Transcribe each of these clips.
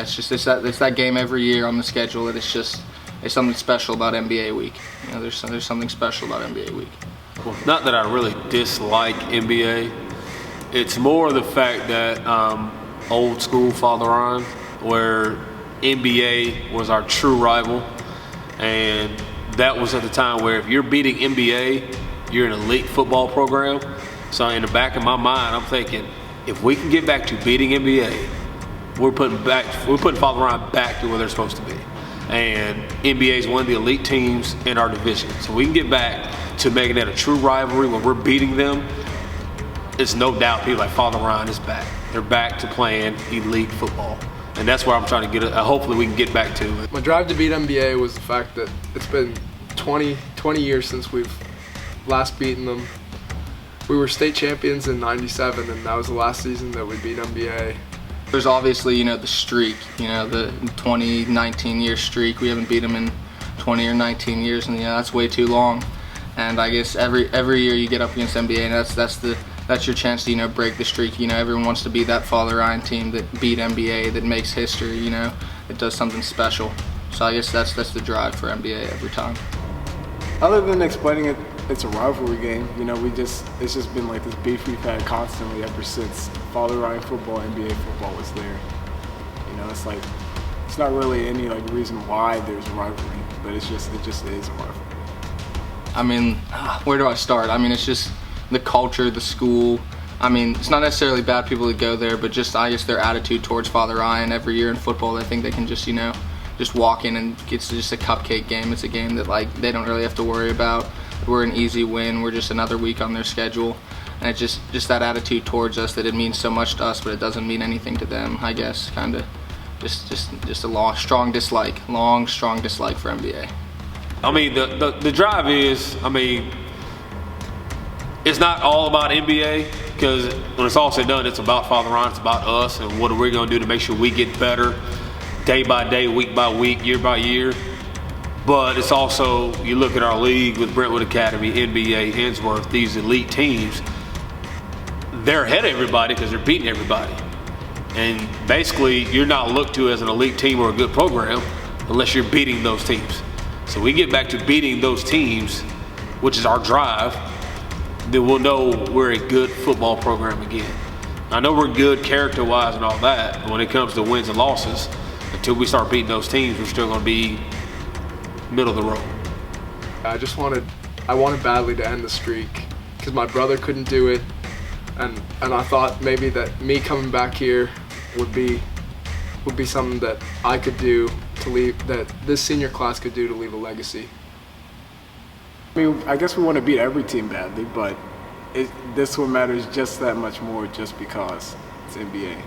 Yeah, it's that game every year on the schedule that it's something special about NBA week. You know, there's something special about NBA week. Well, not that I really dislike NBA. It's more the fact that old school Father Ryan, where NBA was our true rival, and that was at the time where if you're beating NBA, you're an elite football program. So in the back of my mind, I'm thinking, if we can get back to beating NBA, we're putting Father Ryan back to where they're supposed to be. And NBA is one of the elite teams in our division. So we can get back to making that a true rivalry when we're beating them. It's no doubt people like Father Ryan is back. They're back to playing elite football. And that's where I'm trying to get hopefully we can get back to it. My drive to beat NBA was the fact that it's been 20 years since we've last beaten them. We were state champions in '97, and that was the last season that we beat NBA. There's obviously, you know, the streak, you know, the 20-19 year streak. We haven't beat them in 20 or 19 years, and that's way too long. And I guess every year you get up against NBA, and that's your chance to, you know, break the streak. You know, everyone wants to be that Father Ryan team that beat NBA, that makes history. You know, it does something special. So I guess that's the drive for NBA every time. Other than explaining it, it's a rivalry game. You know, it's just been like this beef we've had constantly ever since Father Ryan football, NBA football was there. You know, it's like, it's not really any like reason why there's a rivalry, but it just is a rivalry. I mean, where do I start? I mean, it's just the culture, the school. I mean, it's not necessarily bad people that go there, but just, I guess, their attitude towards Father Ryan every year in football. I think they can just, you know, just walk in and it's just a cupcake game. It's a game that, like, they don't really have to worry about. We're an easy win. We're just another week on their schedule. And it's just that attitude towards us that it means so much to us, but it doesn't mean anything to them, I guess, kind of. Just a long, strong dislike for NBA. I mean, the drive is, I mean, it's not all about NBA, because when it's all said and done, it's about Father Ryan, it's about us, and what are we going to do to make sure we get better day by day, week by week, year by year. But it's also, you look at our league with Brentwood Academy, NBA, Hensworth, these elite teams, they're ahead of everybody because they're beating everybody. And basically, you're not looked to as an elite team or a good program unless you're beating those teams. So we get back to beating those teams, which is our drive, then we'll know we're a good football program again. I know we're good character-wise and all that, but when it comes to wins and losses, until we start beating those teams, we're still going to be middle of the road. I wanted badly to end the streak because my brother couldn't do it, and I thought maybe that me coming back here would be something that I could do to leave, that this senior class could do to leave a legacy. I mean, I guess we want to beat every team badly, but this one matters just that much more just because it's NBA.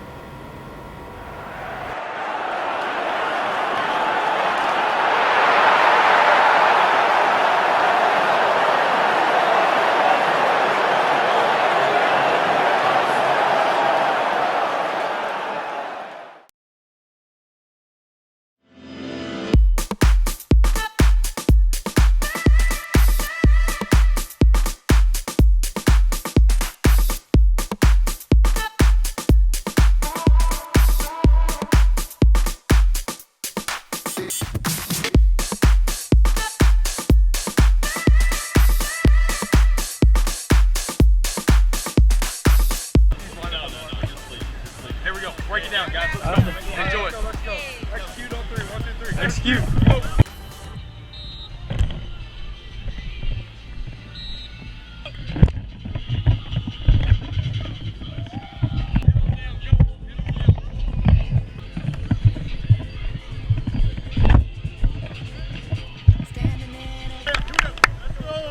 Break it down, guys. Let's go. Enjoy it. Let's go. Execute on 3. 1, 2, 3. Execute. Go.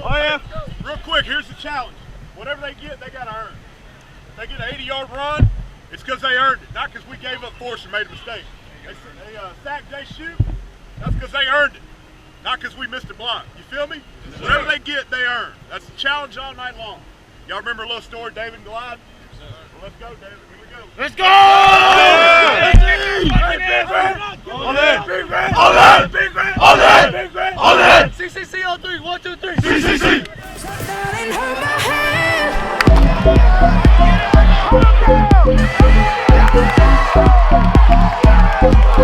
Oh yeah. Real quick, here's the challenge. Whatever they get, they gotta earn. If they get an 80-yard run, it's because they earned it, not because we gave up force or made a mistake. They sack, they shoot, that's because they earned it, not because we missed a block. You feel me? Whatever they get, they earn. That's the challenge all night long. Y'all remember a little story, David and Goliath? Well, let's go, David. Here we go. Let's go! All that! All that! All that! All that! CCC on 3. 1, 2, 3. CCC! Come on,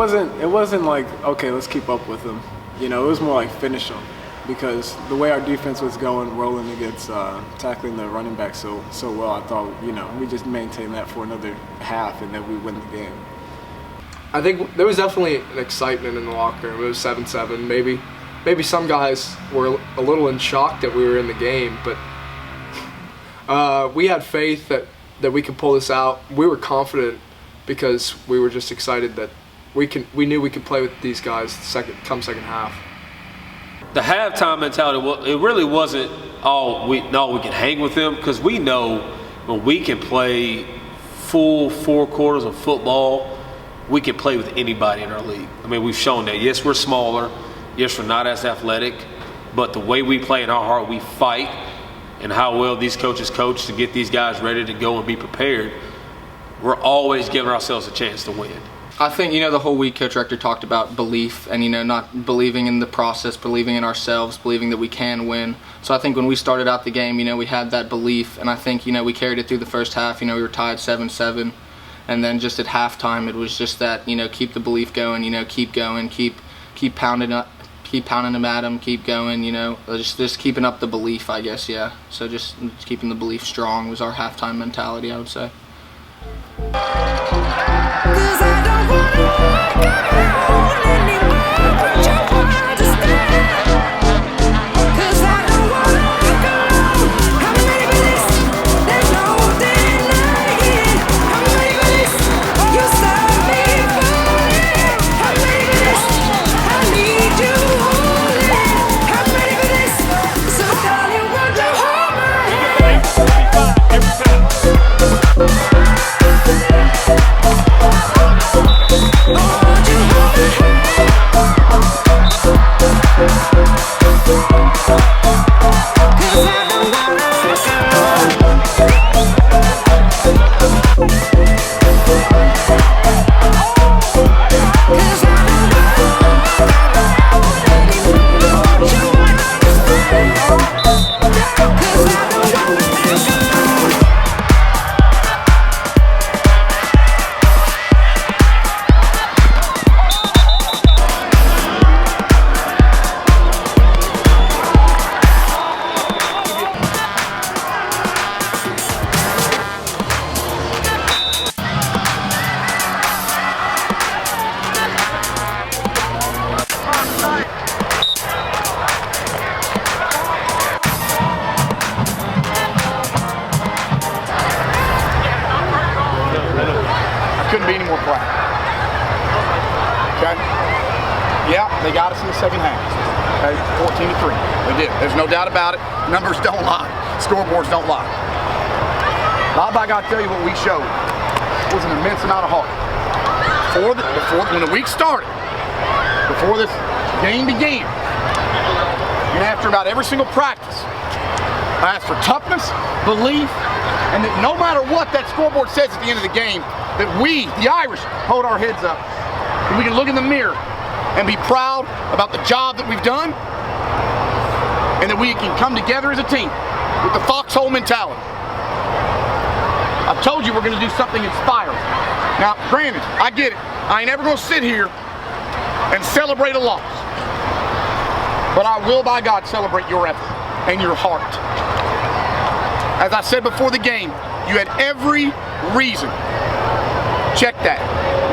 wasn't like, okay, let's keep up with them. You know, it was more like finish them, because the way our defense was going, rolling against tackling the running back so well, I thought, you know, we just maintained that for another half and then we win the game. I think there was definitely an excitement in the locker room. It was 7-7. Maybe some guys were a little in shock that we were in the game, but we had faith that we could pull this out. We were confident because we were just excited that we knew we could play with these guys second half. The halftime mentality, it really wasn't we can hang with them, because we know when we can play full 4 quarters of football, we can play with anybody in our league. I mean, we've shown that. Yes, we're smaller. Yes, we're not as athletic. But the way we play in our heart, we fight, and how well these coaches coach to get these guys ready to go and be prepared, we're always giving ourselves a chance to win. I think, the whole week Coach Rector talked about belief and, not believing in the process, believing in ourselves, believing that we can win. So I think when we started out the game, we had that belief, and I think, we carried it through the first half. We were tied 7-7, and then just at halftime, it was just that, keep the belief going, keep going, keep pounding them at them, keep going, just keeping up the belief, I guess, yeah. So just keeping the belief strong was our halftime mentality, I would say. Couldn't be any more proud. Okay? Yeah, they got us in the second half. Okay, 14-3. They did. There's no doubt about it. Numbers don't lie. Scoreboards don't lie. Bob, I got to tell you what we showed was an immense amount of heart. When the week started, before this game began, and after about every single practice, I asked for toughness, belief, and that no matter what that scoreboard says at the end of the game, that we, the Irish, hold our heads up. And we can look in the mirror and be proud about the job that we've done, and that we can come together as a team with the foxhole mentality. I've told you we're going to do something inspiring. Now, granted, I get it. I ain't ever going to sit here and celebrate a loss. But I will, by God, celebrate your effort and your heart. As I said before the game, you had every reason. Check that.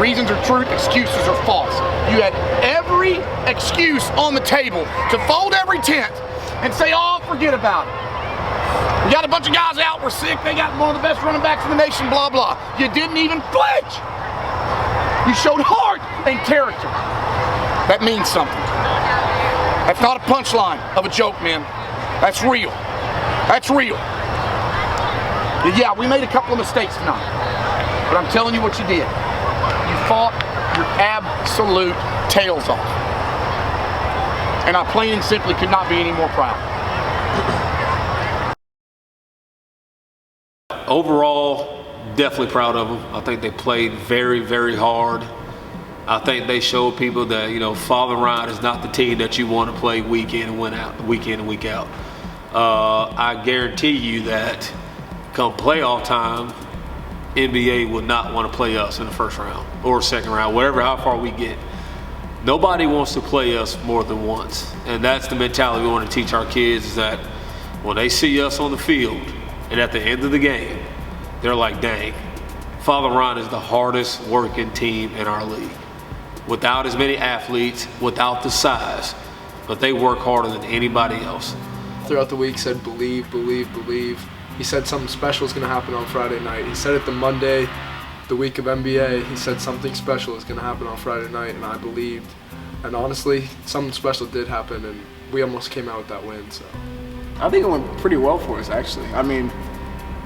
Reasons are truth, excuses are false. You had every excuse on the table to fold every tent and say, oh, forget about it. We got a bunch of guys out, we're sick, they got one of the best running backs in the nation, blah, blah. You didn't even flinch. You showed heart and character. That means something. That's not a punchline of a joke, man. That's real. That's real. Yeah, we made a couple of mistakes tonight, but I'm telling you what you did. You fought your absolute tails off. And I plain and simply could not be any more proud. Overall, definitely proud of them. I think they played very, very hard. I think they showed people that, Father Ryan is not the team that you want to play week in and week out. I guarantee you that come playoff time, NBA would not want to play us in the first round or second round, whatever, how far we get. Nobody wants to play us more than once. And that's the mentality we want to teach our kids, is that when they see us on the field and at the end of the game, they're like, dang, Father Ryan is the hardest working team in our league. Without as many athletes, without the size, but they work harder than anybody else. Throughout the week said believe, believe, believe. He said something special is going to happen on Friday night. He said it the Monday, the week of NBA. He said something special is going to happen on Friday night, and I believed. And honestly, something special did happen, and we almost came out with that win. So I think it went pretty well for us, actually. I mean,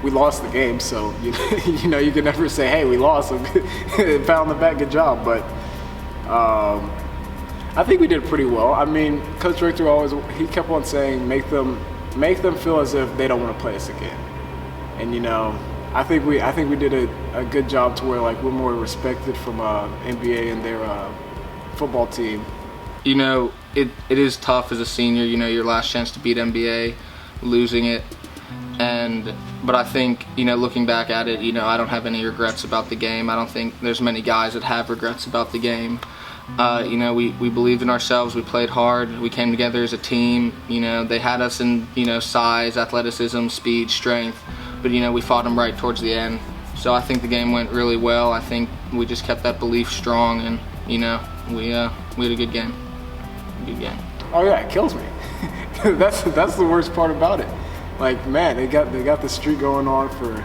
we lost the game, so you can never say, hey, we lost. Pat on the back, good job. But I think we did pretty well. I mean, Coach Richter he kept on saying, make them feel as if they don't want to play us again. And I think we did a good job to where like we're more respected from NBA and their football team. It is tough as a senior. Your last chance to beat NBA, losing it, but I think looking back at it, I don't have any regrets about the game. I don't think there's many guys that have regrets about the game. We believed in ourselves. We played hard. We came together as a team. They had us in size, athleticism, speed, strength, but we fought them right towards the end. So I think the game went really well. I think we just kept that belief strong, and we had a good game. Good game. Oh yeah, it kills me. that's the worst part about it. Like, man, they got the streak going on for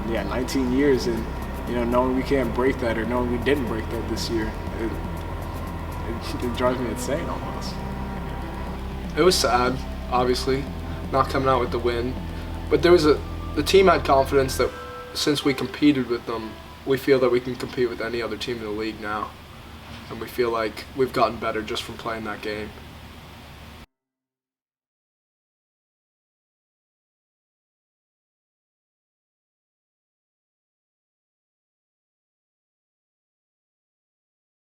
19 years, and knowing we can't break that, or knowing we didn't break that this year, it drives me insane almost. it was sad, obviously, not coming out with the win. But the team had confidence that since we competed with them, we feel that we can compete with any other team in the league now. And we feel like we've gotten better just from playing that game.